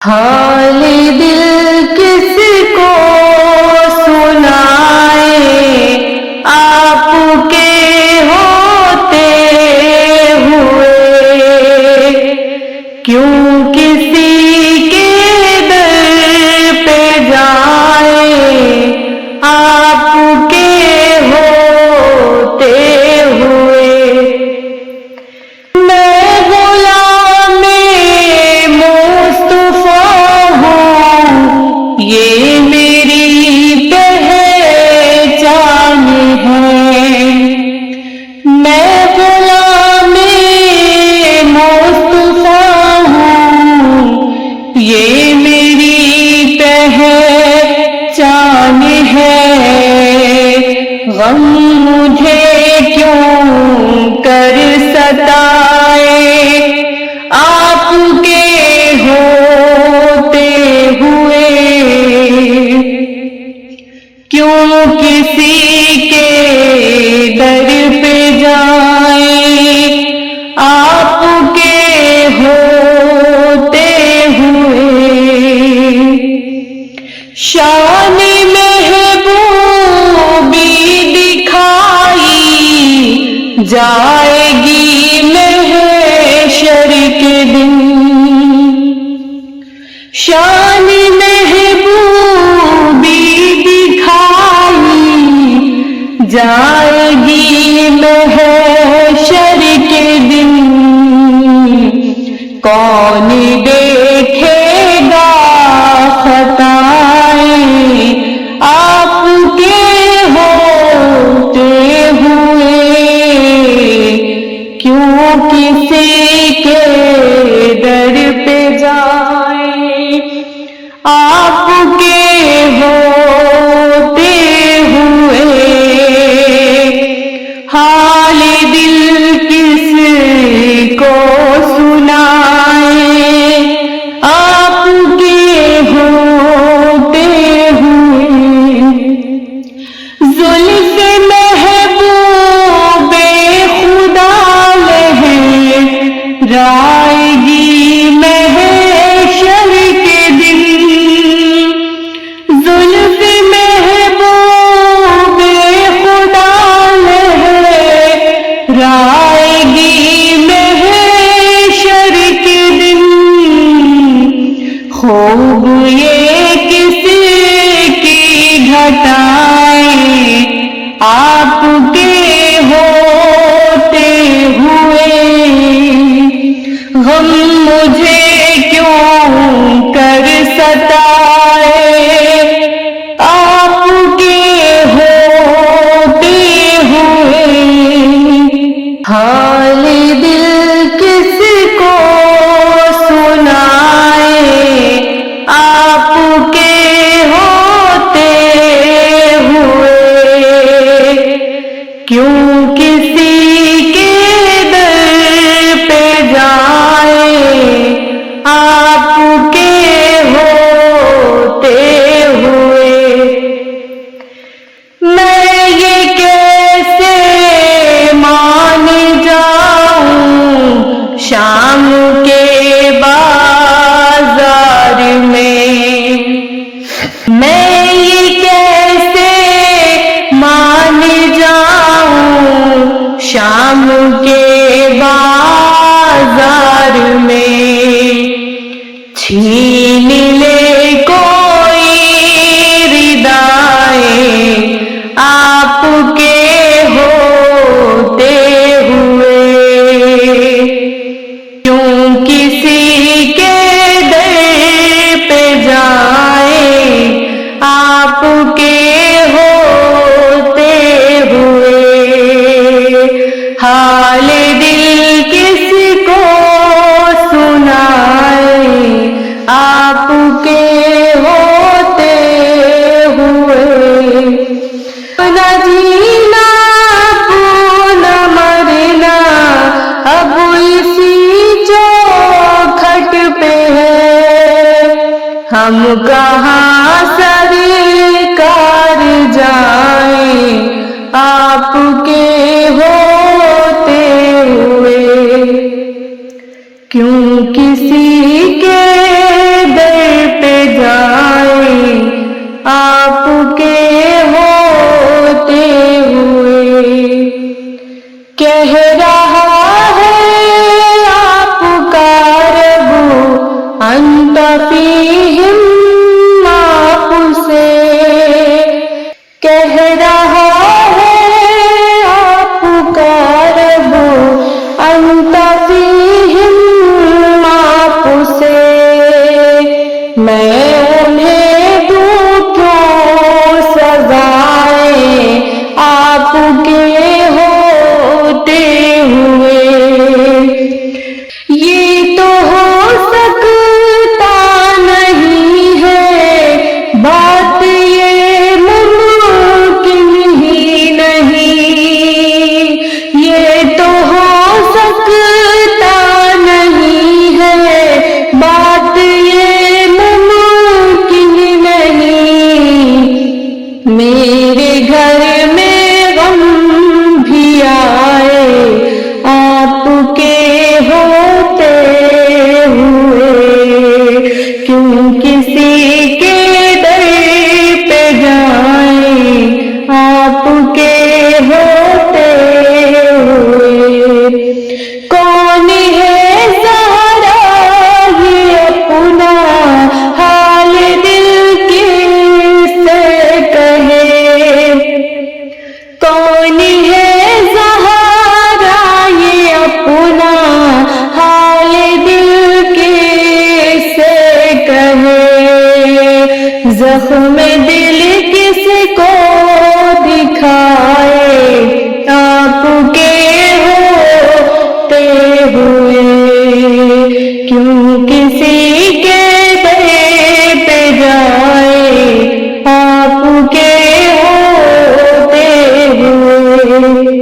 حال دل کس کو سنائے، آپ کے ہوتے ہوئے کیوں کسی کے در پہ جائے، آپ کے ہوتے ہوئے۔ میں غلام مصطفیٰ ہوں، یہ میری پہچان ہے۔ میں غلام مصطفیٰ ہوں، یہ میری پہچان ہے۔ غم مجھے کیوں کر ستائے، آپ کے ہوتے ہوئے کیوں کسی کے در پہ جائے، آپ کے ہوتے ہوئے۔ شان محبوبی دکھائی جائے گی محشر کے دن، شان محبوبی دکھائی جائے گی محشر کے دن۔ کون دیکھے گا خطائیں آپ کے ہوتے ہوئے، کیوں کسی کے در پہ جائے، آپ کے ہوتے ہوئے۔ حال دل کس کو سنائے، آپ کے ہوتے ہوئے۔ زلف محبوب خدا لہرائے گی محشر کے دن، زلف محبوب خدا لہرائے گی محشر کے دن۔ خوب یہ کس کی گھٹائیں آپ کے ہوتے ہوئے، غم مجھے کیوں کر ستائے، آپ کے ہوتے ہوئے۔ حال دل کس کو سنائے، آپ کے ہوتے ہوئے کیوں کسی کے در پہ جائے، آپ کے ہوتے ہوئے۔ میں یہ کیسے مان جاؤں شام کے بازار میں، میں یہ کیسے مان جاؤں شام کے بازار میں۔ چھین لے کوئی ردائیں آپ کے ہوتے ہوئے، کیوں کسی کے در پہ جائے، آپ کے ہوتے ہوئے۔ حال دل کس کو سنائے، آپ کے ہوتے ہوئے۔ نہ جینا اپنا مرنا اب اسی چوکھٹ پہ ہے، ہم کہاں سرکار جائیں، آپ کے ہوتے ہوئے۔ کیوں کسی کے انت فیہم آپ سے کہہ رہا ہے آپ کا رب، انت فیہم آپ سے میں انہیں دوں کیوں سزائیں آپ کے ہوتے ہوئے، یہ تو ہو سکتا نہیں ہے بات یہ ممکن ہی نہیں، یہ تو ہو سکتا نہیں ہے بات یہ ممکن نہیں، میرے گھر میں غم بھی آئے آپ کے ہوتے ہوئے، کیوں کسی کے در پہ جائیں آپ کے ہوتے ہوئے، کون ہے سہارا یہ اپنا حال دل کس سے کہے، کون ہے سہارا یہ اپنا حال دل کس سے کہے، زخم دل کس کو دکھائے آپ کے ہوتے ہوئے، کیوں کسی کے در پہ جائے آپ کے ہوتے ہوئے،